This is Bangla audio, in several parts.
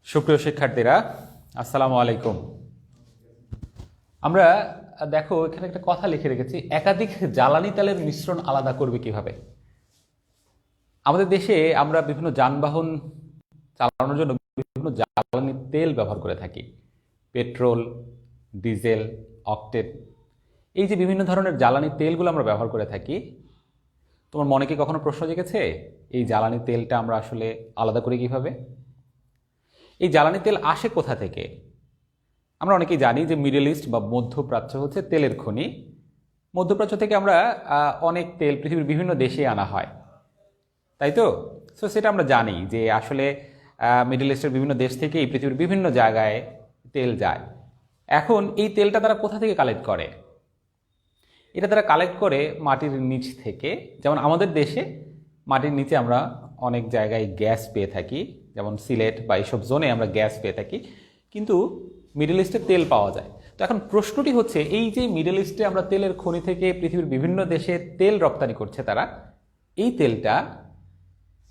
সুপ্রিয় শিক্ষার্থীরা, আসসালামু আলাইকুম। আমরা দেখো এখানে একটা কথা লিখে রেখেছি, একাধিক জ্বালানি তেলের মিশ্রণ আলাদা করবে কিভাবে। আমাদের দেশে আমরা বিভিন্ন যানবাহন চালানোর জন্য বিভিন্ন জ্বালানি তেল ব্যবহার করে থাকি। পেট্রোল, ডিজেল, অকটেন, এই যে বিভিন্ন ধরনের জ্বালানি তেলগুলো আমরা ব্যবহার করে থাকি, তোমার মনে কি কখনো প্রশ্ন জেগেছে এই জ্বালানি তেলটা আমরা আসলে আলাদা করি কিভাবে? এই জ্বালানি তেল আসে কোথা থেকে? আমরা অনেকেই জানি যে মিডল ইস্ট বা মধ্যপ্রাচ্য হচ্ছে তেলের খনি। মধ্যপ্রাচ্য থেকে আমরা অনেক তেল পৃথিবীর বিভিন্ন দেশে আনা হয়, তাই তো? সো সেটা আমরা জানি যে আসলে মিডল ইস্টের বিভিন্ন দেশ থেকে এই পৃথিবীর বিভিন্ন জায়গায় তেল যায়। এখন এই তেলটা তারা কোথা থেকে কালেক্ট করে? এটা তারা কালেক্ট করে মাটির নিচ থেকে। যেমন আমাদের দেশে মাটির নিচে আমরা অনেক জায়গায় গ্যাস পেয়ে থাকি, যেমন সিলেট বা এইসব জোনে আমরা গ্যাস পেয়ে থাকি, কিন্তু মিডল ইস্টে তেল পাওয়া যায়। তো এখন প্রশ্নটি হচ্ছে, এই যে মিডল ইস্টে আমরা তেলের খনি থেকে পৃথিবীর বিভিন্ন দেশে তেল রপ্তানি করছে তারা, এই তেলটা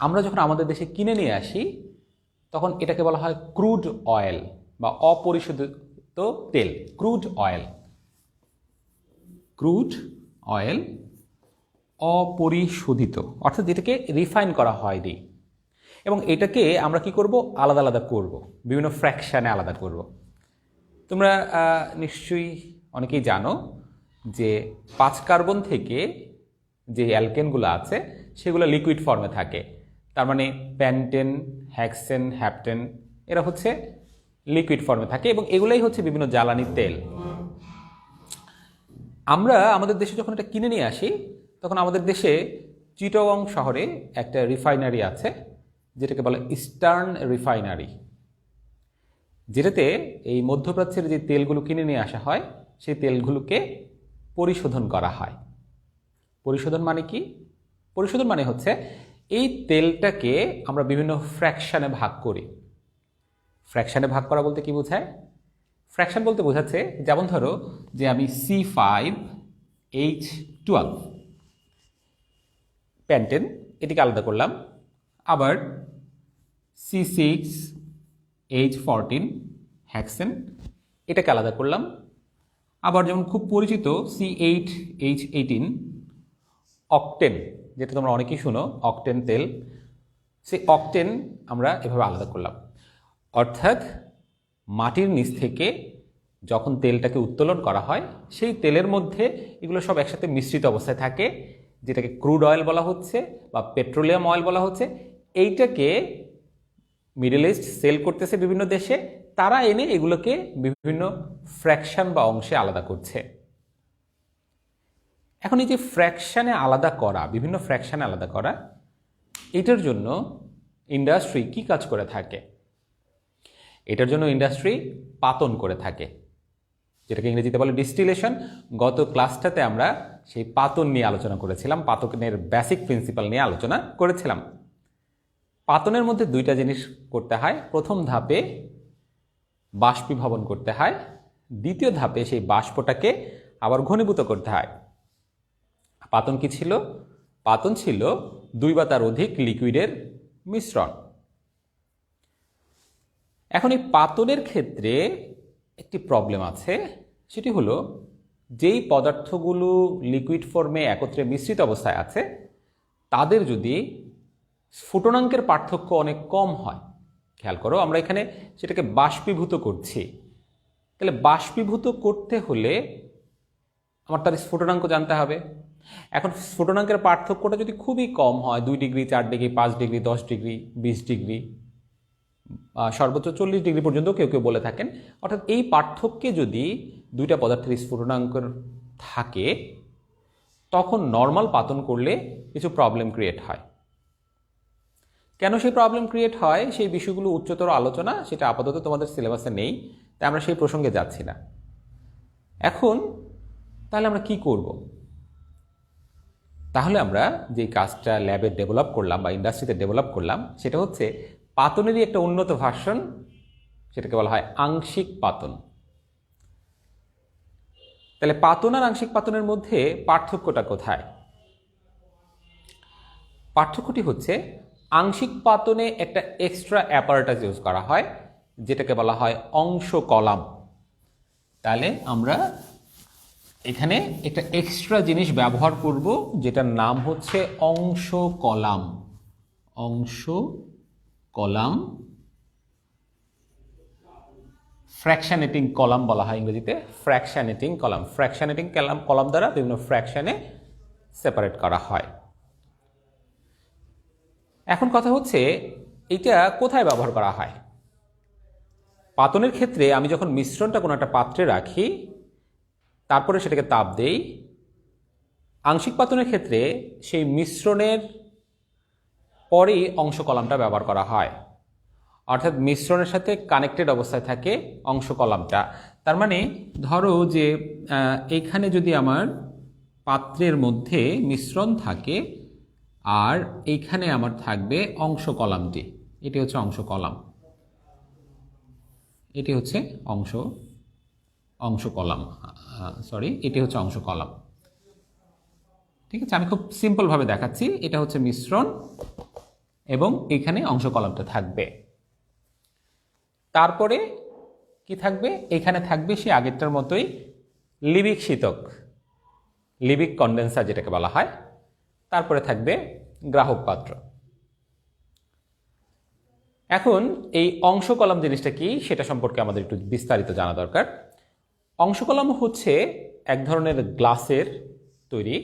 আমরা যখন আমাদের দেশে কিনে নিয়ে আসি তখন এটাকে বলা হয় ক্রুড অয়েল বা অপরিশোধিত তেল। ক্রুড অয়েল, ক্রুড অয়েল অপরিশোধিত, অর্থাৎ যেটাকে রিফাইন করা হয়নি। এবং এটাকে আমরা কি করব? আলাদা আলাদা করব, বিভিন্ন ফ্র্যাকশানে আলাদা করব। তোমরা নিশ্চয়ই অনেকেই জানো যে 5 কার্বন থেকে যে অ্যালকেনগুলো আছে সেগুলো লিকুইড ফর্মে থাকে। তার মানে প্যান্টেন, হেক্সেন, হ্যাপটেন, এরা হচ্ছে লিকুইড ফর্মে থাকে এবং এগুলাই হচ্ছে বিভিন্ন জ্বালানি তেল। আমরা আমাদের দেশে যখন এটা কিনে নিয়ে আসি তখন আমাদের দেশে চিটাগং শহরে একটা রিফাইনারি আছে যেটাকে বলে ইস্টার্ন রিফাইনারি, যেটাতে এই মধ্যপ্রাচ্যের যে তেলগুলো কিনে নিয়ে আসা হয় সেই তেলগুলোকে পরিশোধন করা হয়। পরিশোধন মানে কি? পরিশোধন মানে হচ্ছে এই তেলটাকে আমরা বিভিন্ন ফ্র্যাকশানে ভাগ করি। ফ্র্যাকশানে ভাগ করা বলতে কি বোঝায়? ফ্র্যাকশন বলতে বোঝাচ্ছে, যেমন ধরো যে আমি C5H12 প্যান্টেন এটিকে আলাদা করলাম, আবার C6H14 হ্যাক্সেন এটাকে আলাদা করলাম, আবার যেমন খুব পরিচিত C8H18 অকটেন, যেটা তোমরা অনেকেই শুনো, অকটেন তেল, সেই অকটেন আমরা এভাবে আলাদা করলাম। অর্থাৎ মাটির নিচ থেকে যখন তেলটাকে উত্তোলন করা হয় সেই তেলের মধ্যে এগুলো সব একসাথে মিশ্রিত অবস্থায় থাকে, যেটাকে ক্রুড অয়েল বলা হচ্ছে বা পেট্রোলিয়াম অয়েল বলা হচ্ছে। এইটাকে মিডল ইস্ট সেল করতেছে বিভিন্ন দেশে, তারা এনে এগুলোকে বিভিন্ন ফ্র্যাকশন বা অংশে আলাদা করছে। এখন এই যে ফ্র্যাকশানে আলাদা করা, বিভিন্ন ফ্র্যাকশানে আলাদা করা, এটার জন্য ইন্ডাস্ট্রি কি কাজ করে থাকে? এটার জন্য ইন্ডাস্ট্রি পাতন করে থাকে, যেটাকে ইংরেজিতে বলে ডিস্টিলেশন। গত ক্লাসটাতে আমরা সেই পাতন নিয়ে আলোচনা করেছিলাম, পাতনের বেসিক প্রিন্সিপাল নিয়ে আলোচনা করেছিলাম। পাতনের মধ্যে দুইটা জিনিস করতে হয়। প্রথম ধাপে বাষ্পীভবন করতে হয়, দ্বিতীয় ধাপে সেই বাষ্পটাকে আবার ঘনীভূত করতে হয়। পাতন কি ছিল? পাতন ছিল 2 বা তার অধিক লিকুইডের মিশ্রণ। এখন এই পাতনের ক্ষেত্রে একটি প্রবলেম আছে, সেটি হলো যেই পদার্থগুলো লিকুইড ফর্মে একত্রে মিশ্রিত অবস্থায় আছে তাদের যদি স্ফুটনাঙ্কের পার্থক্য অনেক কম হয়, খেয়াল করো আমরা এখানে সেটাকে বাষ্পীভূত করছি, তাহলে বাষ্পীভূত করতে হলে আমার তার স্ফুটনাঙ্ক জানতে হবে। এখন স্ফুটনাঙ্কের পার্থক্যটা যদি খুবই কম হয়, 2 degree, 4 degree, 5 degree, 10 degree, 20 degree, সর্বোচ্চ 40 ডিগ্রি পর্যন্ত কেউ কেউ বলে থাকেন, অর্থাৎ এই পার্থক্যে যদি দুইটা পদার্থের স্ফুটনাঙ্ক থাকে তখন নর্মাল পাতন করলে কিছু প্রবলেম ক্রিয়েট হয়। কেন সেই প্রবলেম ক্রিয়েট হয় সেই বিষয়গুলো উচ্চতর আলোচনা, সেটা আপাতত তোমাদের সিলেবাসে নেই, তাই আমরা সেই প্রসঙ্গে যাচ্ছি না। এখন তাহলে আমরা কি করব? তাহলে আমরা যে কাজটা ল্যাবে ডেভেলপ করলাম বা ইন্ডাস্ট্রিতে ডেভেলপ করলাম সেটা হচ্ছে পাতনেরই একটা উন্নত ভার্সন, সেটাকে বলা হয় আংশিক পাতন। তাহলে পাতন আর আংশিক পাতনের মধ্যে পার্থক্যটা কোথায়? পার্থক্যটি হচ্ছে আংশিক পাতনে একটা এক্সট্রা অ্যাপারেটাস ইউজ করা হয়, যেটাকে বলা হয় অংশ কলাম। তাহলে আমরা এখানে একটা এক্সট্রা জিনিস ব্যবহার করব, যেটার নাম হচ্ছে অংশ কলাম। অংশ কলাম, ফ্র্যাকশনেটিং কলাম বলা হয় ইংরেজিতে, ফ্র্যাকশনেটিং কলাম। ফ্র্যাকশনেটিং কলাম দ্বারা বিভিন্ন ফ্র্যাকশনে সেপারেট করা হয়। এখন কথা হচ্ছে এটা কোথায় ব্যবহার করা হয়। পাতনের ক্ষেত্রে আমি যখন মিশ্রণটা কোনো একটা পাত্রে রাখি, তারপরে সেটাকে তাপ দেই, আংশিক পাতনের ক্ষেত্রে সেই মিশ্রণের পরেই অংশ কলামটা ব্যবহার করা হয়। অর্থাৎ মিশ্রণের সাথে কানেক্টেড অবস্থায় থাকে অংশ কলামটা। তার মানে ধরো যে এইখানে যদি আমার পাত্রের মধ্যে মিশ্রণ থাকে আর এইখানে আমার থাকবে অংশ কলামটি, এটি হচ্ছে অংশ কলাম, এটি হচ্ছে অংশ কলাম, সরি, এটি হচ্ছে অংশ কলাম। ঠিক আছে, আমি খুব সিম্পলভাবে দেখাচ্ছি। এটা হচ্ছে মিশ্রণ এবং এখানে অংশ কলামটা থাকবে। তারপরে কি থাকবে, এখানে থাকবে সে আগেরটার মতোই লিবিক শীতক, লিবিক কন্ডেন্সার যেটাকে বলা হয়। তারপরে থাকবে গ্রাহক পাত্র। এখন এই অংশ কলাম জিনিসটা কি সেটা সম্পর্কে আমাদের একটু বিস্তারিত জানা দরকার। অংশ কলাম হচ্ছে এক ধরনের গ্লাসের তৈরি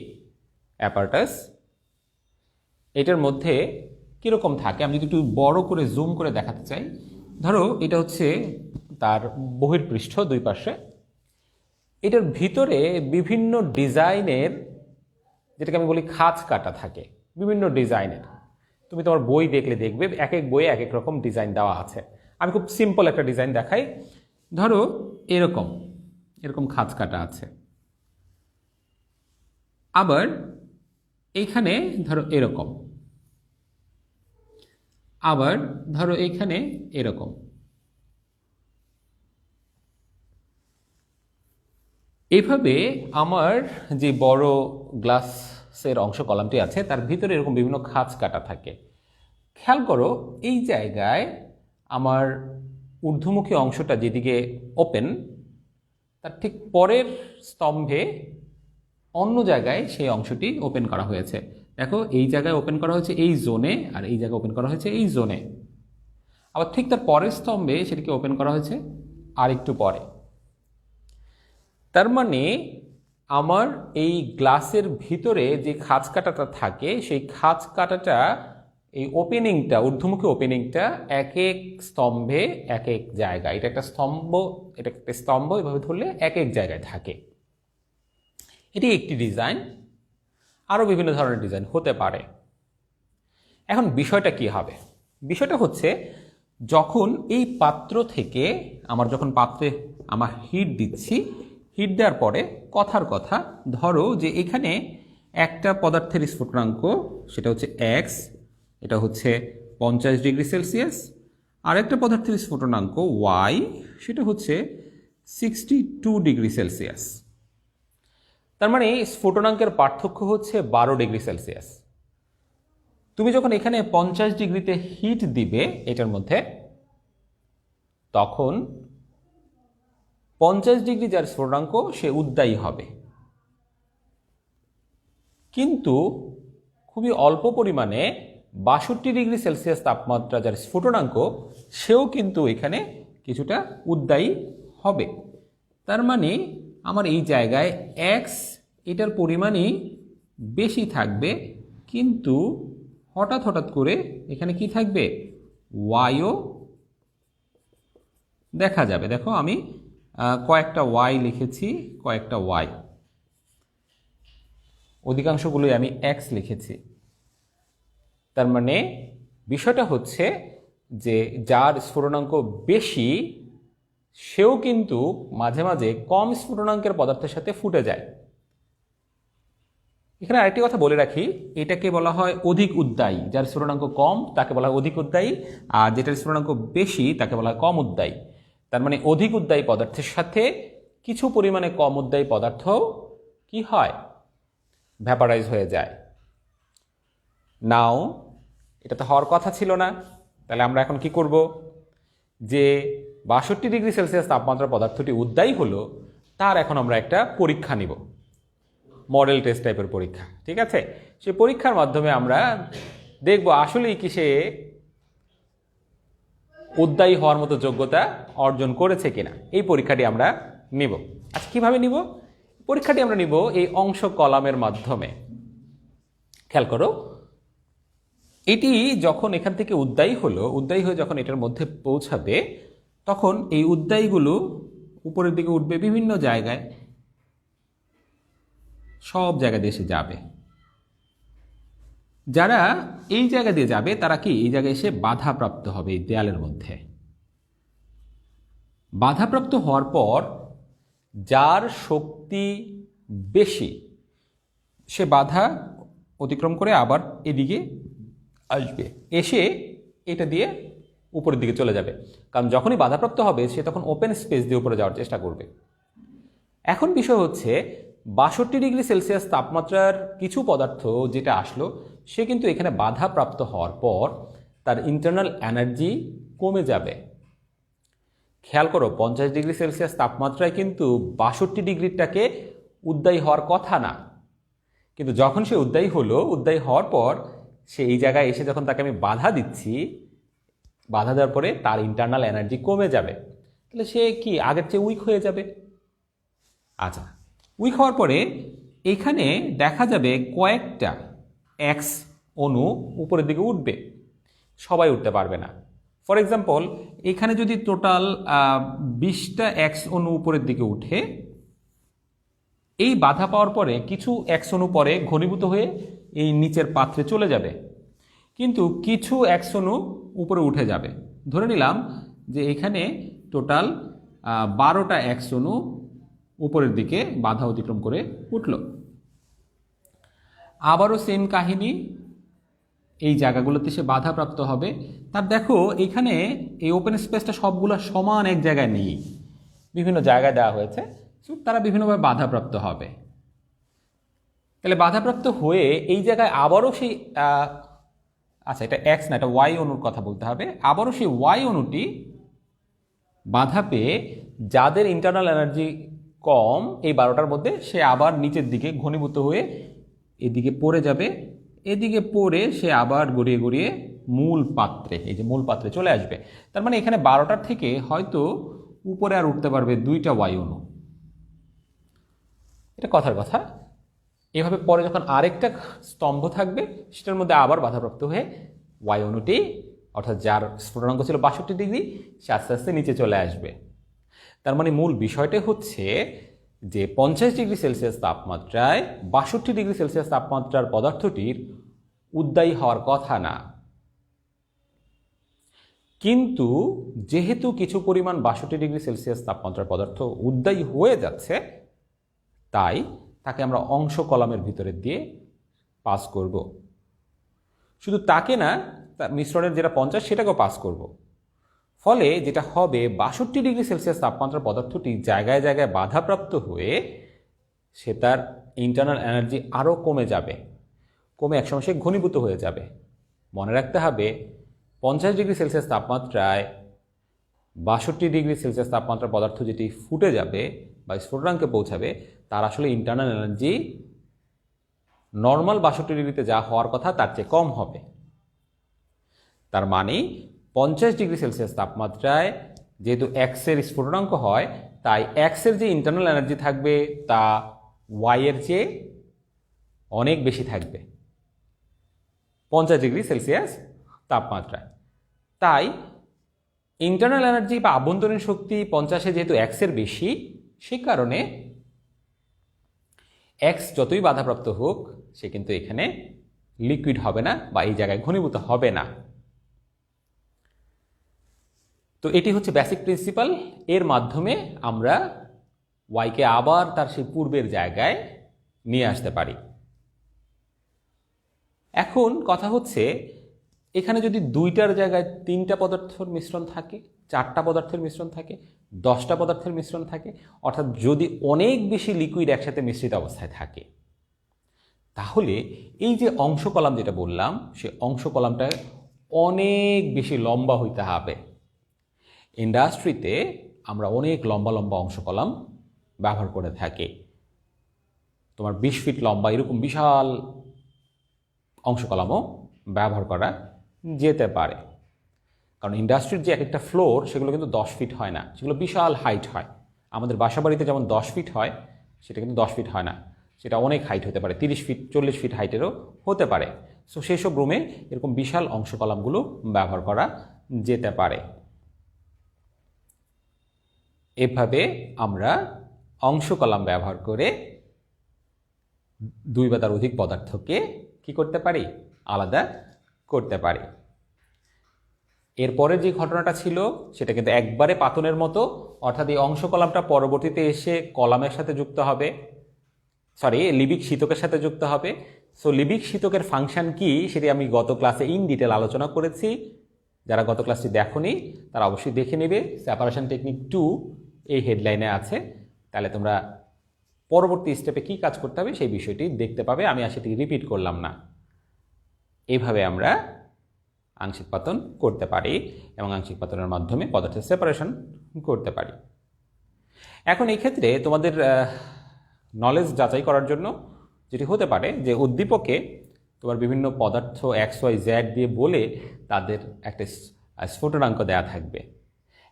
অ্যাপারেটাস। এটার মধ্যে কিরকম থাকে আমি যদি একটু বড় করে জুম করে দেখাতে চাই। ধরো এটা হচ্ছে তার বহির্পৃষ্ঠ, দুই পাশে। এটার ভিতরে বিভিন্ন ডিজাইনের, যেটাকে আমি বলি খাঁজ কাটা থাকে, বিভিন্ন ডিজাইনের। তুমি তোমার বই দেখলে দেখবে এক এক বইয়ে এক এক রকম ডিজাইন দেওয়া আছে। আমি খুব সিম্পল একটা ডিজাইন দেখাই। ধরো এরকম এরকম খাঁজ কাটা আছে। আবার এইখানে ধরো এরকম, আবার ধরো এইখানে এরকম। এইভাবে আমার যে বড় গ্লাসের অংশ কলামটি আছে তার ভিতরে এরকম বিভিন্ন খাঁজ কাটা থাকে। খেয়াল করো এই জায়গায় আমার ঊর্ধ্বমুখী অংশটা যেদিকে ওপেন, তার ঠিক পরের স্তম্ভে অন্য জায়গায় সেই অংশটি ওপেন করা হয়েছে। দেখো এই জায়গায় ওপেন করা হয়েছে এই জোনে, আর এই জায়গায় ওপেন করা হয়েছে এই জোনে। আবার ঠিক তার পরের স্তম্ভে সেটিকে ওপেন করা হয়েছে আর একটু পরে। তার মানে আমার এই গ্লাসের ভিতরে যে খাঁজ কাটাটা থাকে সেই খাঁজ কাটাটা, এই ওপেনিংটা, ঊর্ধ্বমুখী ওপেনিংটা এক এক স্তম্ভে এক এক জায়গায়, এটা একটা স্তম্ভ, এটা একটা স্তম্ভ, এভাবে ধরলে এক এক জায়গায় থাকে। এটি একটি ডিজাইন, আরও বিভিন্ন ধরনের ডিজাইন হতে পারে। এখন বিষয়টা কি হবে? বিষয়টা হচ্ছে যখন এই পাত্র থেকে যখন পাত্রে আমার হিট দিচ্ছি, হিট দেওয়ার পরে কথার কথা ধরো যে এখানে একটা পদার্থের স্ফুটনাঙ্ক সেটা হচ্ছে এক্স, এটা হচ্ছে 50 ডিগ্রি সেলসিয়াস, আর একটা পদার্থের স্ফুটনাঙ্ক ওয়াই, সেটা হচ্ছে 62 ডিগ্রি সেলসিয়াস। তার মানে স্ফুটনাঙ্কের পার্থক্য হচ্ছে 12 ডিগ্রি সেলসিয়াস। তুমি যখন এখানে 50 ডিগ্রিতে হিট দিবে এটার মধ্যে, তখন 50 ডিগ্রি যার স্ফুটনাঙ্ক সে উদ্দায়ী হবে, কিন্তু খুবই অল্প পরিমাণে 62 ডিগ্রি সেলসিয়াস তাপমাত্রা যার স্ফুটনাঙ্ক সেও কিন্তু এখানে কিছুটা উদ্দায়ী হবে। তার মানে আমার এই জায়গায় এক্স এটার পরিমাণই বেশি থাকবে, কিন্তু হঠাৎ হঠাৎ করে এখানে কি থাকবে, ওয়াইও দেখা যাবে। দেখো আমি কয়েকটা ওয়াই লিখেছি, কয়েকটা ওয়াই, অধিকাংশগুলোই আমি এক্স লিখেছি। তার মানে বিষয়টা হচ্ছে যে যার স্ফুটনাঙ্ক বেশি সেও কিন্তু মাঝে মাঝে কম স্ফুটনাঙ্কের পদার্থের সাথে ফুটে যায়। এখানে আরেকটি কথা বলে রাখি, এটাকে বলা হয় অধিক উদ্দায়ী। যার স্ফুটনাঙ্ক কম তাকে বলা হয় অধিক উদ্দায়ী, আর যেটার স্ফুটনাঙ্ক বেশি তাকে বলা হয় কম উদ্দায়ী। তার মানে অধিক উদ্দায়ী পদার্থের সাথে কিছু পরিমাণে কম উদ্দায়ী পদার্থ কি হয়, ভ্যাপারাইজ হয়ে যায়। নাও এটা তো হওয়ার কথা ছিল না, তাহলে আমরা এখন কি করব? যে 62 ডিগ্রি সেলসিয়াস তাপমাত্রার পদার্থটি উদ্দায়ী হলো তার এখন আমরা একটা পরীক্ষা নিব, মডেল টেস্ট টাইপের পরীক্ষা। ঠিক আছে, সেই পরীক্ষার মাধ্যমে আমরা দেখব আসলেই কি সে উদ্দায়ী হওয়ার মতো যোগ্যতা অর্জন করেছে কিনা। এই পরীক্ষাটি আমরা নিব। আচ্ছা, কিভাবে নিব পরীক্ষাটি? আমরা নিব এই অংশ কলামের মাধ্যমে। খেয়াল করো, এটি যখন এখান থেকে উদ্দায়ী হলো, উদ্দায়ী হয়ে যখন এটার মধ্যে পৌঁছাবে, তখন এই উদ্দায়ীগুলো উপরের দিকে উঠবে বিভিন্ন জায়গায়, সব জায়গা দিয়ে এসে যাবে। যারা এই জায়গা দিয়ে যাবে তারা কি এই জায়গায় এসে বাধাপ্রাপ্ত হবে। এই দেয়ালের মধ্যে বাধাপ্রাপ্ত হওয়ার পর যার শক্তি বেশি সে বাধা অতিক্রম করে আবার এদিকে আসবে, এসে এটা দিয়ে উপরের দিকে চলে যাবে। কারণ যখনই বাধাপ্রাপ্ত হবে সে তখন ওপেন স্পেস দিয়ে উপরে যাওয়ার চেষ্টা করবে। এখন বিষয় হচ্ছে 62 ডিগ্রি সেলসিয়াস তাপমাত্রার কিছু পদার্থ যেটা আসলো সে কিন্তু এখানে বাধাপ্রাপ্ত হওয়ার পর তার ইন্টারনাল এনার্জি কমে যাবে। খেয়াল করো, 50 ডিগ্রি সেলসিয়াস তাপমাত্রায় কিন্তু 62 ডিগ্রিটাকে উদ্দায়ী হওয়ার কথা না, কিন্তু যখন সে উদ্দায়ী হলো, উদ্দায়ী হওয়ার পর সে এই জায়গায় এসে যখন তাকে আমি বাধা দিচ্ছি, বাধা দেওয়ার পরে তার ইন্টারনাল এনার্জি কমে যাবে, তাহলে সে কি আগের চেয়ে উইক হয়ে যাবে। আচ্ছা, উইক হওয়ার পরে এখানে দেখা যাবে কয়েকটা এক্স অণু উপরের দিকে উঠবে, সবাই উঠতে পারবে না। ফর এক্সাম্পল, এখানে যদি টোটাল 20টা এক্স অণু উপরের দিকে উঠে, এই বাধা পাওয়ার পরে কিছু এক্স অণু পরে ঘনীভূত হয়ে এই নিচের পাত্রে চলে যাবে, কিন্তু কিছু এক্স অণু উপরে উঠে যাবে। ধরে নিলাম যে এখানে টোটাল 12টা এক্স অণু উপরের দিকে বাধা অতিক্রম করে উঠল। আবারও সেম কাহিনী, এই জায়গাগুলোতে সে বাধাপ্রাপ্ত হবে। তার দেখো এখানে এই ওপেন স্পেসটা সবগুলো সমান এক জায়গায় নেই, বিভিন্ন জায়গায় দেওয়া হয়েছে, সো তারা বিভিন্নভাবে বাধাপ্রাপ্ত হবে। তাহলে বাধাপ্রাপ্ত হয়ে এই জায়গায় আবারও সেই আচ্ছা, এটা এক্স না, এটা ওয়াই অণুর কথা বলতে হবে। আবারও সেই ওয়াই অণুটি বাধা পেয়ে যাদের ইন্টারনাল এনার্জি কম এই 12টার মধ্যে, সে আবার নিচের দিকে ঘনীভূত হয়ে এদিকে পড়ে যাবে। এদিকে পড়ে সে আবার গড়িয়ে গড়িয়ে মূল পাত্রে, এই যে মূল পাত্রে চলে আসবে। তার মানে এখানে 12টার থেকে হয়তো উপরে আর উঠতে পারবে 2টা ওয়াই অণু। এটা কথার কথা। এভাবে পরে যখন আরেকটা স্তম্ভ থাকবে সেটার মধ্যে আবার বাধাপ্রাপ্ত হয়ে ওয়াই অণুটি, অর্থাৎ যার স্ফুটনাঙ্ক ছিল 62 ডিগ্রি, সে আস্তে আস্তে নিচে চলে আসবে। তার মানে মূল বিষয়টা হচ্ছে যে 50 ডিগ্রি সেলসিয়াস তাপমাত্রায় 62 ডিগ্রি সেলসিয়াস তাপমাত্রার পদার্থটির উদ্দায়ী হওয়ার কথা না, কিন্তু যেহেতু কিছু পরিমাণ 62 ডিগ্রি সেলসিয়াস তাপমাত্রার পদার্থ উদ্দায়ী হয়ে যাচ্ছে, তাই তাকে আমরা অংশ কলামের ভিতরে দিয়ে পাস করব। শুধু তাকে না, তার মিশ্রণের যেটা 50 সেটাকেও পাস করব। ফলে যেটা হবে, 62 ডিগ্রি সেলসিয়াস তাপমাত্রার পদার্থটি জায়গায় জায়গায় বাধাপ্রাপ্ত হয়ে সে তার ইন্টারনাল এনার্জি আরও কমে যাবে, কমে একসময় সে ঘনীভূত হয়ে যাবে। মনে রাখতে হবে, 50 ডিগ্রি সেলসিয়াস তাপমাত্রায় 62 ডিগ্রি সেলসিয়াস তাপমাত্রার পদার্থ যেটি ফুটে যাবে বা স্ফুটনাঙ্কে পৌঁছাবে, তার আসলে ইন্টারনাল এনার্জি নর্মাল 62 ডিগ্রিতে যা হওয়ার কথা তার চেয়ে কম হবে। তার মানে 50 ডিগ্রি সেলসিয়াস তাপমাত্রায় যেহেতু এক্সের স্ফুটনাঙ্ক হয়, তাই এক্সের যে ইন্টারনাল এনার্জি থাকবে তা ওয়াইয়ের চেয়ে অনেক বেশি থাকবে 50 ডিগ্রি সেলসিয়াস তাপমাত্রায়। তাই ইন্টারনাল এনার্জি বা আভ্যন্তরীণ শক্তি 50-এ যেহেতু এক্সের বেশি, সে কারণে এক্স যতই বাধাপ্রাপ্ত হোক সে কিন্তু এখানে লিকুইড হবে না বা এই জায়গায় ঘনীভূত হবে না। তো এটি হচ্ছে বেসিক প্রিন্সিপাল। এর মাধ্যমে আমরা ওয়াইকে আবার তার সেই পূর্বের জায়গায় নিয়ে আসতে পারি। এখন কথা হচ্ছে, এখানে যদি 2টার জায়গায় 3টা পদার্থের মিশ্রণ থাকে, 4টা পদার্থের মিশ্রণ থাকে, 10টা পদার্থের মিশ্রণ থাকে, অর্থাৎ যদি অনেক বেশি লিকুইড একসাথে মিশ্রিত অবস্থায় থাকে, তাহলে এই যে অংশ কলাম যেটা বললাম, সে অংশ কলামটা অনেক বেশি লম্বা হইতে হবে। ইন্ডাস্ট্রিতে আমরা অনেক লম্বা লম্বা অংশ কলাম ব্যবহার করে থাকি। তোমার 20 ফিট লম্বা এরকম বিশাল অংশ কলামও ব্যবহার করা যেতে পারে, কারণ ইন্ডাস্ট্রির যে এক একটা ফ্লোর সেগুলো কিন্তু 10 ফিট হয় না, সেগুলো বিশাল হাইট হয়। আমাদের বাসাবাড়িতে যেমন 10 ফিট হয়, সেটা কিন্তু 10 ফিট হয় না, সেটা অনেক হাইট হতে পারে, 30 ফিট 40 ফিট হাইটেরও হতে পারে। সো সেই সব রুমে এরকম বিশাল অংশ কলামগুলো ব্যবহার করা যেতে পারে। এভাবে আমরা অংশ কলাম ব্যবহার করে 2 বা তার অধিক পদার্থকে কি করতে পারি? আলাদা করতে পারি। এরপরে যে ঘটনাটা ছিল সেটা কিন্তু একবারে পাতনের মতো, অর্থাৎ এই অংশ কলামটা পরবর্তীতে এসে কলামের সাথে যুক্ত হবে, লিবিক শীতকের সাথে যুক্ত হবে। সো লিবিক শীতকের ফাংশন কি সেটি আমি গত ক্লাসে ইন ডিটেল আলোচনা করেছি। যারা গত ক্লাসটি দেখোনি তারা অবশ্যই দেখে নেবে। সেপারেশন টেকনিক 2 এই হেডলাইনে আছে, তাহলে তোমরা পরবর্তী স্টেপে কি কাজ করতে হবে সেই বিষয়টি দেখতে পাবে। আমি আর সেটি রিপিট করলাম না। এইভাবে আমরা আংশিক পাতন করতে পারি এবং আংশিক পাতনের মাধ্যমে পদার্থের সেপারেশন করতে পারি। এখন এই ক্ষেত্রে তোমাদের নলেজ যাচাই করার জন্য যেটি হতে পারে যে উদ্দীপকে তোমার বিভিন্ন পদার্থ XYZ দিয়ে বলে তাদের একটা স্ফুটনাঙ্ক দেয়া থাকবে।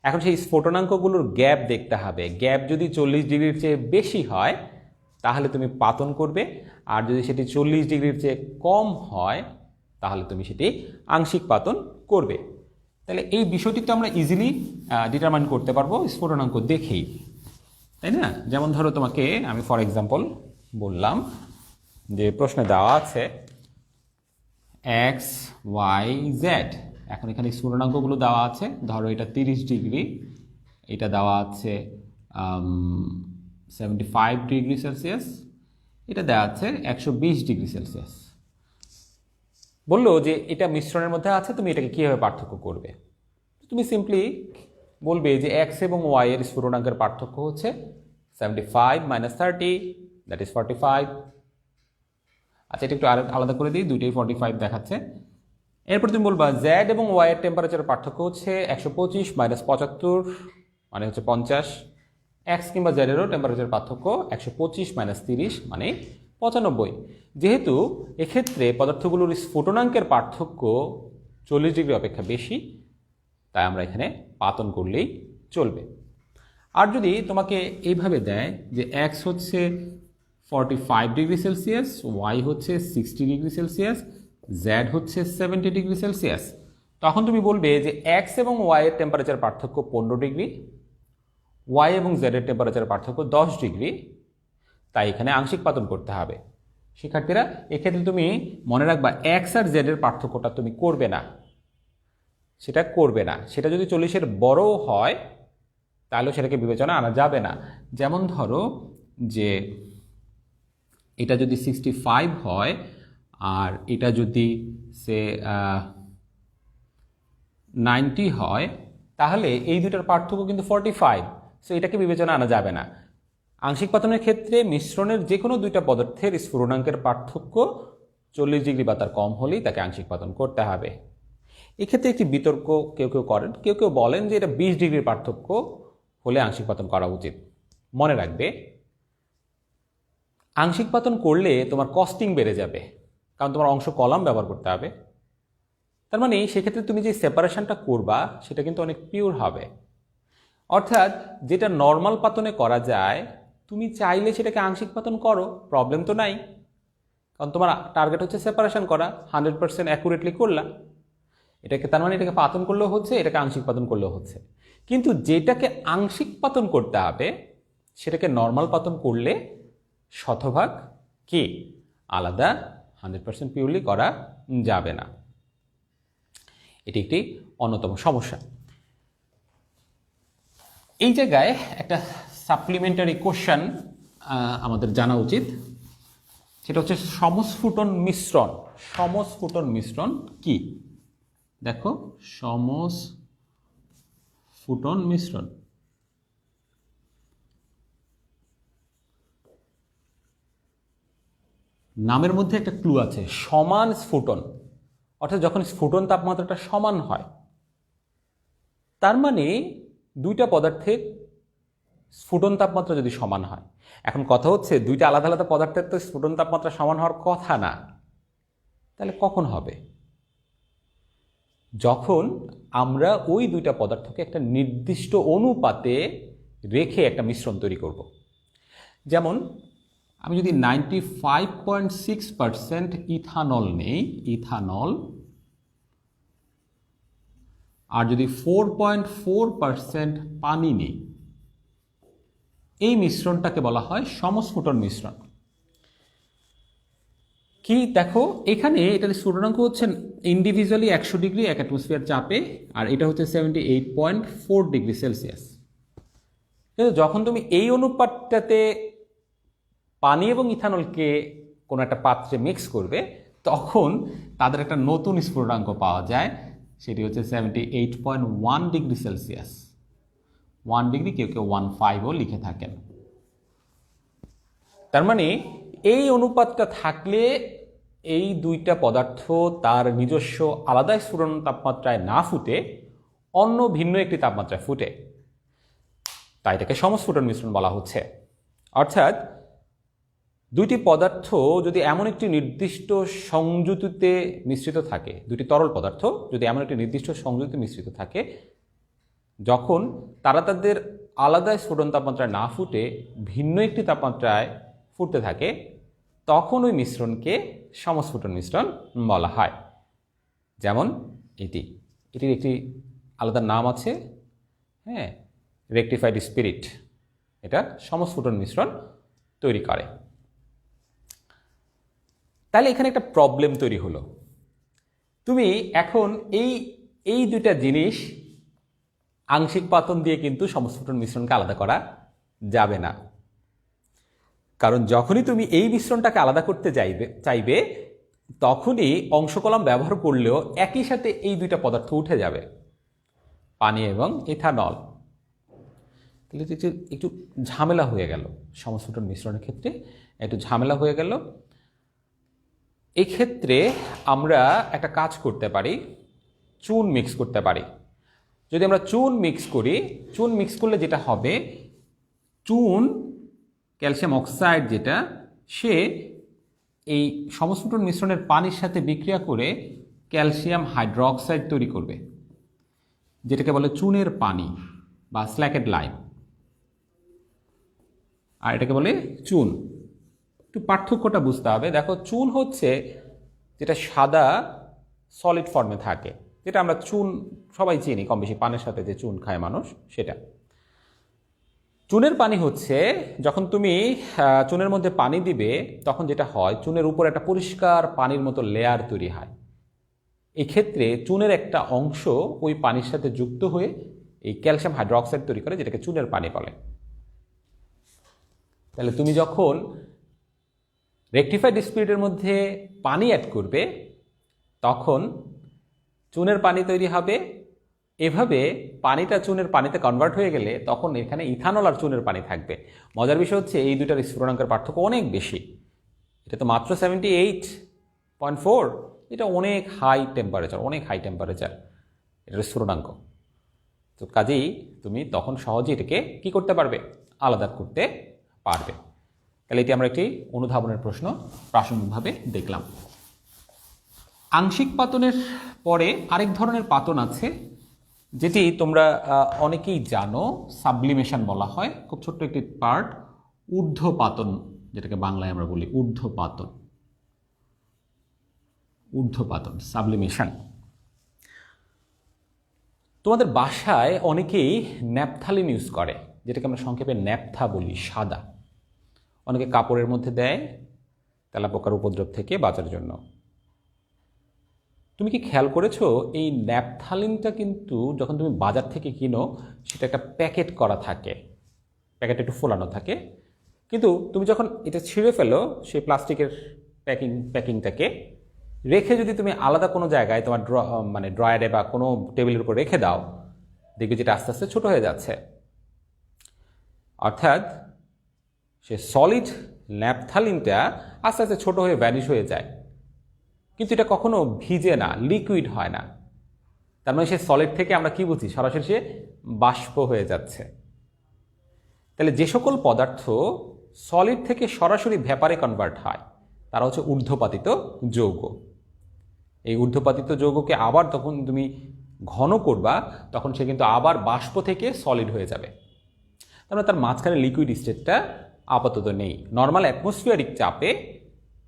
এখন সেই স্ফুটনাঙ্কগুলোর গ্যাপ দেখতে হবে। গ্যাপ যদি 40 ডিগ্রির চেয়ে বেশি হয় তাহলে তুমি পাতন করবে, আর যদি সেটি 40 ডিগ্রির চেয়ে কম হয় তাহলে তুমি সেটি আংশিক পাতন করবে। তাহলে এই বিষয়টি তো আমরা ইজিলি ডিটারমাইন করতে পারবো স্ফুটনাঙ্ক দেখেই, তাই না? যেমন ধরো তোমাকে আমি ফর এক্সাম্পল বললাম যে প্রশ্নে দেওয়া আছে XYZ। এখন এখানে স্ফুটনাঙ্কগুলো দেওয়া আছে, ধরো এটা 30 ডিগ্রি, এটা দেওয়া আছে 75 ডিগ্রি সেলসিয়াস, এটা দেওয়া আছে 120 ডিগ্রি সেলসিয়াস। বললো যে এটা মিশ্রণের মধ্যে আছে, তুমি এটাকে কীভাবে পার্থক্য করবে? তুমি সিম্পলি বলবে যে X এবং Y এর স্ফুটনাঙ্কের পার্থক্য হচ্ছে 75 - 30, দ্যাট ইজ 45। আচ্ছা, এটা একটু আলাদা করে দিই, দুইটাই 45 দেখাচ্ছে। এরপর তুমি বলবা Z এবং Y এর টেম্পারেচারের পার্থক্য হচ্ছে 125 - 75, মানে হচ্ছে 50। X কিংবা Z এরও টেম্পারেচার পার্থক্য 125 - 30, মানে 95। যেহেতু এক্ষেত্রে পদার্থগুলোর স্ফুটনাঙ্কের পার্থক্য 40 ডিগ্রি অপেক্ষা বেশি, তাই আমরা এখানে পাতন করলেই চলবে। আর যদি তোমাকে এইভাবে দেয় যে X হচ্ছে 45 ডিগ্রি সেলসিয়াস, Y হচ্ছে 60 ডিগ্রি সেলসিয়াস, Z হচ্ছে 70 ডিগ্রি সেলসিয়াস, তখন তুমি বলবে যে X এবং Y এর টেম্পারেচার পার্থক্য 15 ডিগ্রি, Y এবং Z এর টেম্পারেচার পার্থক্য 10 ডিগ্রি, তাই এখানে আংশিক পাতন করতে হবে। শিক্ষার্থীরা, এক্ষেত্রে তুমি মনে রাখবা X আর Z এর পার্থক্যটা তুমি করবে না, সেটা করবে না। সেটা যদি 40-এর বড়ও হয় তাহলেও সেটাকে বিবেচনা আনা যাবে না। যেমন ধরো যে এটা যদি 65 হয় আর এটা যদি সে 90 হয়, তাহলে এই দুটার পার্থক্য কিন্তু 45, সো এটাকে বিবেচনা আনা যাবে না। আংশিক পাতনের ক্ষেত্রে মিশ্রণের যে কোনো দুইটা পদার্থের স্ফুটনাঙ্কের পার্থক্য 40 ডিগ্রি বা তার কম হলেই তাকে আংশিক পাতন করতে হবে। এক্ষেত্রে একটি বিতর্ক কেউ কেউ করেন, কেউ কেউ বলেন যে এটা 20 ডিগ্রির পার্থক্য হলে আংশিক পাতন করা উচিত। মনে রাখবে, আংশিক পাতন করলে তোমার কস্টিং বেড়ে যাবে, কারণ তোমার অংশ কলাম ব্যবহার করতে হবে। তার মানে সেক্ষেত্রে তুমি যে সেপারেশনটা করবা সেটা কিন্তু অনেক পিওর হবে। অর্থাৎ যেটা নর্মাল পাতনে করা যায়, তুমি চাইলে সেটাকে আংশিক পাতন করো, প্রবলেম তো নাই, কারণ তোমার টার্গেট হচ্ছে সেপারেশন করা, 100% অ্যাকুরেটলি করলা। এটাকে তার মানে এটাকে পাতন করলেও হচ্ছে, এটাকে আংশিক পাতন করলেও হচ্ছে। কিন্তু যেটাকে আংশিক পাতন করতে হবে সেটাকে নর্মাল পাতন করলে শতভাগ কি আলাদা 100% পিওরলি করা যাবে না। এটি একটি অন্যতম সমস্যা। এই জায়গায় একটা সাপ্লিমেন্টারি কোশ্চেন আমাদের জানা উচিত, সেটা হচ্ছে সমস্ফুটন মিশ্রণ। সমস্ফুটন মিশ্রণ কি? দেখো, সমস্ফুটন মিশ্রণ নামের মধ্যে একটা ক্লু আছে, সমান স্ফুটন। অর্থাৎ যখন স্ফুটন তাপমাত্রাটা সমান হয়, তার মানে দুইটা পদার্থের স্ফুটন তাপমাত্রা যদি সমান হয়। এখন কথা হচ্ছে দুইটা আলাদা আলাদা পদার্থের তো স্ফুটন তাপমাত্রা সমান হওয়ার কথা না, তাহলে কখন হবে? যখন আমরা ওই দুইটা পদার্থকে একটা নির্দিষ্ট অনুপাতে রেখে একটা মিশ্রণ তৈরি করব। যেমন আমি যদি 95.6% ইথানল নেই, ইথানল, আর যদি 4.4% পানি নেই, এই মিশ্রণটাকে বলা হয় সমস্ফুটন মিশ্রণ। কি দেখো এখানে এটার স্ফুটনাঙ্ক হচ্ছে ইন্ডিভিজুয়ালি 100 ডিগ্রি 1 অ্যাটমসফিয়ার চাপে, আর এটা হচ্ছে 78.4 ডিগ্রি সেলসিয়াস। কিন্তু যখন তুমি এই অনুপাতটাতে পানি এবং ইথানলকে কোনো একটা পাত্রে মিক্স করবে, তখন তাদের একটা নতুন স্ফুটনাঙ্ক পাওয়া যায়, সেটি হচ্ছে 78.1 ডিগ্রি সেলসিয়াস। 1 ডিগ্রি, কেউ কেউ 15ও লিখে থাকেন। তার মানে এই অনুপাতটা থাকলে এই দুইটা পদার্থ তার নিজস্ব আলাদা স্ফুটন তাপমাত্রায় না ফুটে অন্য ভিন্ন একটি তাপমাত্রায় ফুটে, তাই এটাকে সমস্ফুটন মিশ্রণ বলা হচ্ছে। অর্থাৎ দুইটি পদার্থ যদি এমন একটি নির্দিষ্ট সংযুতিতে মিশ্রিত থাকে, দুটি তরল পদার্থ যদি এমন একটি নির্দিষ্ট সংযুতিতে মিশ্রিত থাকে, যখন তারা তাদের আলাদা স্ফুটন তাপমাত্রায় না ফুটে ভিন্ন একটি তাপমাত্রায় ফুটতে থাকে, তখন ওই মিশ্রণকে সমস্ফুটন মিশ্রণ বলা হয়। যেমন এটির একটি আলাদা নাম আছে, হ্যাঁ, রেকটিফাইড স্পিরিট। এটা সমস্ফুটন মিশ্রণ তৈরি করে। তাহলে এখানে একটা প্রবলেম তৈরি হলো। তুমি এখন এই দুইটা জিনিস আংশিক পাতন দিয়ে কিন্তু সমস্ফুটন মিশ্রণকে আলাদা করা যাবে না। কারণ যখনই তুমি এই মিশ্রণটাকে আলাদা করতে চাইবে তখনই অংশকলম ব্যবহার করলেও একই সাথে এই দুইটা পদার্থ উঠে যাবে, পানি এবং ইথানল। তাহলে একটু ঝামেলা হয়ে গেল, সমস্ফুটন মিশ্রণের ক্ষেত্রে একটু ঝামেলা হয়ে গেল। এই ক্ষেত্রে আমরা একটা কাজ করতে পারি, চুন মিক্স করতে পারি। যদি আমরা চুন মিক্স করি, চুন মিক্স করলে যেটা হবে, চুন ক্যালসিয়াম অক্সাইড যেটা, সে এই সমস্ফুটন মিশ্রণের পানির সাথে বিক্রিয়া করে ক্যালসিয়াম হাইড্রোক্সাইড তৈরি করবে, যেটাকে বলে চুনের পানি বা স্ল্যাকেড লাইম, আর এটাকে বলে চুন। একটু পার্থক্যটা বুঝতে হবে। দেখো, চুন হচ্ছে যেটা সাদা সলিড ফর্মে থাকে, যেটা আমরা চুন সবাই চিনি কম বেশি, পানের সাথে যে চুন খায় মানুষ, সেটা। চুনের পানি হচ্ছে যখন তুমি চুনের মধ্যে পানি দিবে, তখন যেটা হয়, চুনের উপর একটা পরিষ্কার পানির মতো লেয়ার তৈরি হয়। এই ক্ষেত্রে চুনের একটা অংশ ওই পানির সাথে যুক্ত হয়ে এই ক্যালসিয়াম হাইড্রোক্সাইড তৈরি করে, যেটাকে চুনের পানি বলে। তাহলে তুমি যখন রেকটিফাইড স্পিরিটের মধ্যে পানি অ্যাড করবে, তখন চুনের পানি তৈরি হবে। এভাবে পানিটা চুনের পানিতে কনভার্ট হয়ে গেলে তখন এখানে ইথানল আর চুনের পানি থাকবে। মজার বিষয় হচ্ছে এই দুইটার স্ফুটনাঙ্কের পার্থক্য অনেক বেশি। এটা তো মাত্র 78.4, এটা অনেক হাই টেম্পারেচার এটার স্ফুটনাঙ্ক। তো কাজেই তুমি তখন সহজেই এটাকে কি করতে পারবে, আলাদা করতে পারবে। তাহলে এটি আমরা একটি অনুধাবনের প্রশ্ন প্রাসঙ্গিকভাবে দেখলাম। আংশিক পাতনের পরে আরেক ধরনের পাতন আছে, যেটি তোমরা অনেকেই জানো, সাবলিমেশন বলা হয়। খুব ছোট্ট একটি পার্ট, ঊর্ধ্বপাতন, যেটাকে বাংলায় আমরা বলি ঊর্ধ্বপাতন, সাবলিমেশন। তোমাদের বাসায় অনেকেই ন্যাপথালিন ইউজ করে, যেটাকে আমরা সংক্ষেপে ন্যাপথা বলি, সাদা। অনেকে কাপড়ের মধ্যে দেয় তেলাপোকার উপদ্রব থেকে বাঁচার জন্য। তুমি কি খেয়াল করেছো, এই ন্যাপথালিনটা কিন্তু যখন তুমি বাজার থেকে কিনো, সেটা একটা প্যাকেট করা থাকে, প্যাকেট একটু ফোলানো থাকে, কিন্তু তুমি যখন এটা ছিঁড়ে ফেলো, সেই প্লাস্টিকের প্যাকিংটাকে রেখে যদি তুমি আলাদা কোনো জায়গায় তোমার ড্রয়ারে বা কোনো টেবিলের উপর রেখে দাও, দেখবে যেটা আস্তে আস্তে ছোট হয়ে যাচ্ছে। অর্থাৎ সে সলিড ন্যাপথালিনটা আস্তে আস্তে ছোট হয়ে ভ্যানিশ হয়ে যায়, কিন্তু এটা কখনো ভিজে না, লিকুইড হয় না। তার মানে সে সলিড থেকে আমরা কি বুঝি, সরাসরি সে বাষ্প হয়ে যাচ্ছে। তাহলে যে সকল পদার্থ সলিড থেকে সরাসরি ভ্যাপারে কনভার্ট হয় তারা হচ্ছে ঊর্ধ্বপাতিত যৌগ। এই ঊর্ধ্বপাতিত যৌগকে আবার তখন তুমি ঘন করবা, তখন সে কিন্তু আবার বাষ্প থেকে সলিড হয়ে যাবে। তার মানে তার মাঝখানে লিকুইড স্টেটটা আপাতত নেই। নর্মাল অ্যাটমসফিয়ারিক চাপে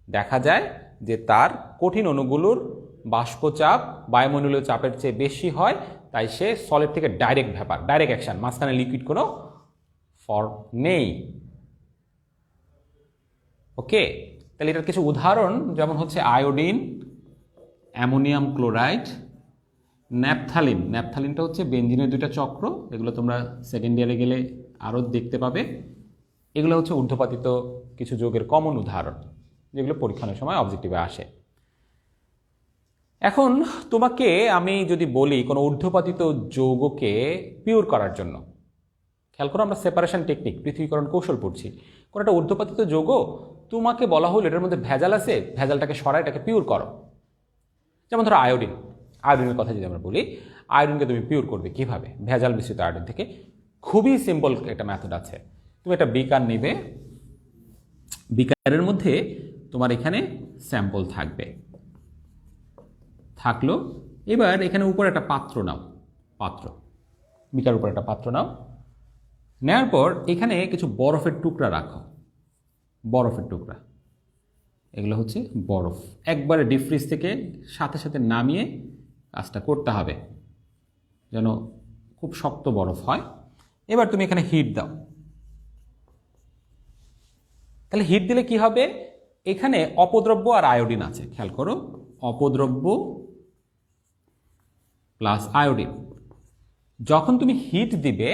দেখা যায় যে তার কঠিন অণুগুলোর বাষ্পচাপ বায়ুমণ্ডলীয় চাপের চেয়ে বেশি হয়, তাই সে সলিড থেকে ডাইরেক্ট ভ্যাপার, ডাইরেক্ট অ্যাকশন, মাঝখানে লিকুইড কোনো ফর্ম নেই। ওকে, তাহলে এটার কিছু উদাহরণ যেমন হচ্ছে আয়োডিন, অ্যামোনিয়াম ক্লোরাইড, ন্যাপথালিন। ন্যাপথালিনটা হচ্ছে বেনজিনের দুইটা চক্র, এগুলো তোমরা সেকেন্ড ইয়ারে গেলে আরও দেখতে পাবে। এগুলো হচ্ছে ঊর্ধ্বপাতিত কিছু যৌগের কমন উদাহরণ, যেগুলো পরীক্ষণের সময় অবজেক্টিভে আসে। এখন তোমাকে আমি যদি বলি কোনো ঊর্ধ্বপাতিত যৌগকে পিওর করার জন্য, খেয়াল করো আমরা সেপারেশন টেকনিক, পৃথকীকরণ কৌশল পড়ছি। কোনো একটা ঊর্ধ্বপাতিত যৌগ তোমাকে বলা হলো এটার মধ্যে ভেজাল আছে, ভেজালটাকে সরায় এটাকে পিওর করো। যেমন ধরো আয়োডিন, আয়োডিনের কথা যদি আমরা বলি, আয়োডিনকে তুমি পিওর করবে কিভাবে ভেজাল মিশ্রিত আয়োডিন থেকে? খুবই সিম্পল একটা মেথড আছে। তুমি একটা বিকার নেবে, বিকারের মধ্যে তোমার এখানে স্যাম্পল থাকলো। এবার এখানে উপরে একটা পাত্র নাও, বিকার উপরে একটা পাত্র নাও। নেওয়ার পর এখানে কিছু বরফের টুকরা রাখো, বরফের টুকরা, এগুলো হচ্ছে বরফ। একবারে ডিপ ফ্রিজ থেকে সাথে সাথে নামিয়ে কাজটা করতে হবে যেন খুব শক্ত বরফ হয়। এবার তুমি এখানে হিট দাও। তাহলে হিট দিলে কি হবে, এখানে অপদ্রব্য আর আয়োডিন আছে, খেয়াল করো, অপদ্রব্য প্লাস আয়োডিন। যখন তুমি হিট দিবে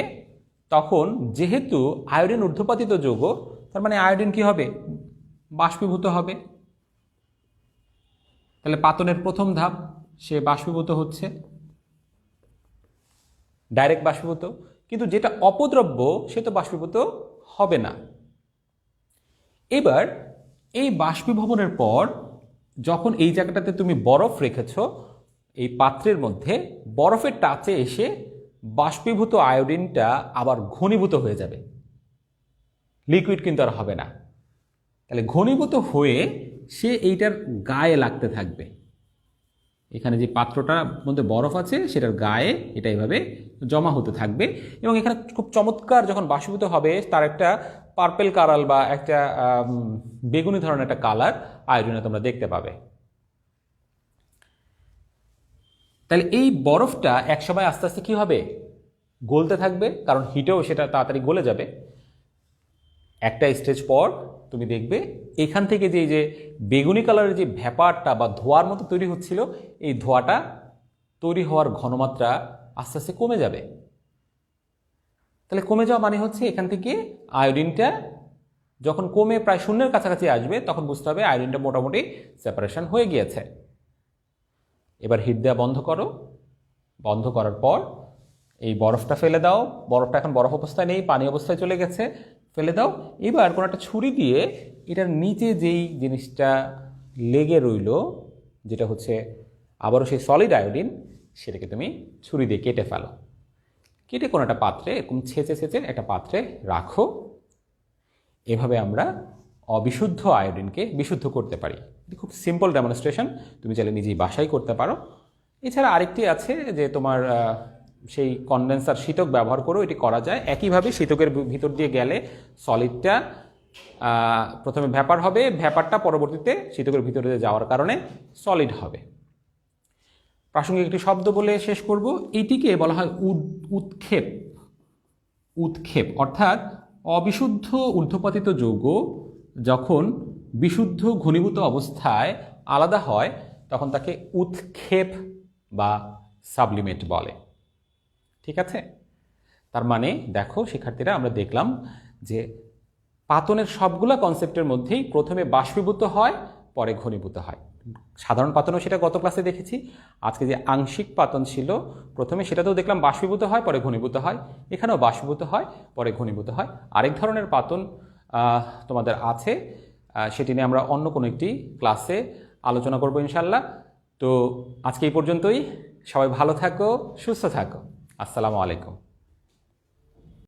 তখন যেহেতু আয়োডিন ঊর্ধ্বপাতিত যৌগ, তার মানে আয়োডিন কি হবে, বাষ্পীভূত হবে। তাহলে পাতনের প্রথম ধাপ, সে বাষ্পীভূত হচ্ছে, ডাইরেক্ট বাষ্পীভূত। কিন্তু যেটা অপদ্রব্য সে তো বাষ্পীভূত হবে না। এবার এই বাষ্পীভবনের পর যখন এই জায়গাটাতে তুমি বরফ রেখেছ, এই পাত্রের মধ্যে বরফের টাচে এসে বাষ্পীভূত আয়োডিনটা আবার ঘনীভূত হয়ে যাবে, লিকুইড কিন্তু আর হবে না। তাহলে ঘনীভূত হয়ে সে এইটার গায়ে লাগতে থাকবে। এখানে যে পাত্রটার মধ্যে বরফ আছে সেটার গায়ে এটা এইভাবে জমা হতে থাকবে, এবং এখানে খুব চমৎকার যখন বাষ্পীভূত হবে তার একটা পার্পেল কালার বা একটা বেগুনি ধরনের একটা কালার আয়োডিনে তোমরা দেখতে পাবে। তাহলে এই বরফটা একসময় আস্তে আস্তে কি হবে, গলতে থাকবে, কারণ হিটেও সেটা তাড়াতাড়ি গলে যাবে। একটা স্টেজ পর তুমি দেখবে এখান থেকে যে বেগুনি কালারের যে ভ্যাপারটা বা ধোঁয়ার মতো তৈরি হচ্ছিল, এই ধোঁয়াটা তৈরি হওয়ার ঘনমাত্রা আস্তে আস্তে কমে যাবে। তাহলে কমে যাওয়া মানে হচ্ছে এখান থেকে আয়োডিনটা যখন কমে প্রায় শূন্যের কাছাকাছি আসবে তখন বুঝতে হবে আয়োডিনটা মোটামুটি সেপারেশন হয়ে গিয়েছে। এবার হিট দেওয়া বন্ধ করো, বন্ধ করার পর এই বরফটা ফেলে দাও। বরফটা এখন বরফ অবস্থায় নেই, পানি অবস্থায় চলে গেছে, ফেলে দাও। এবার কোনো একটা ছুরি দিয়ে এটার নিচে যেই জিনিসটা লেগে রইল, যেটা হচ্ছে আবারও সেই সলিড আয়োডিন, সেটাকে তুমি ছুরি দিয়ে কেটে ফেলো। কেটে কোনো একটা পাত্রে এরকম ছেঁচে একটা পাত্রে রাখো। এভাবে আমরা অবিশুদ্ধ আয়োডিনকে বিশুদ্ধ করতে পারি। এটি খুব সিম্পল ডেমনস্ট্রেশন, তুমি চাইলে নিজেই বাসায় করতে পারো। এছাড়া আরেকটি আছে যে তোমার সেই কনডেন্সার শীতক ব্যবহার করেও এটি করা যায়। একইভাবে শীতকের ভিতর দিয়ে গেলে সলিডটা প্রথমে ভ্যাপার হবে, ভ্যাপারটা পরবর্তীতে শীতকের ভিতরে যাওয়ার কারণে সলিড হবে। প্রাসঙ্গিক একটি শব্দ বলে শেষ করব, এইটিকে বলা হয় উৎক্ষেপ। উৎক্ষেপ অর্থাৎ অবিশুদ্ধ ঊর্ধ্বপাতিত যৌগ যখন বিশুদ্ধ ঘনীভূত অবস্থায় আলাদা হয় তখন তাকে উৎক্ষেপ বা সাবলিমেট বলে। ঠিক আছে, তার মানে দেখো শিক্ষার্থীরা, আমরা দেখলাম যে পাতনের সবগুলা কনসেপ্টের মধ্যেই প্রথমে বাষ্পীভূত হয়, পরে ঘনীভূত হয়। সাধারণ পাতনও সেটা গত ক্লাসে দেখেছি। আজকে যে আংশিক পাতন ছিল প্রথমে সেটাতেও দেখলাম বাষ্পীভূত হয়, পরে ঘনীভূত হয়। এখানেও বাষ্পীভূত হয়, পরে ঘনীভূত হয়। আরেক ধরনের পাতন তোমাদের আছে, সেটি নিয়ে আমরা অন্য কোনো একটি ক্লাসে আলোচনা করব ইনশাল্লাহ। তো আজকে এই পর্যন্তই। সবাই ভালো থাকো, সুস্থ থাকো। আসসালামু আলাইকুম।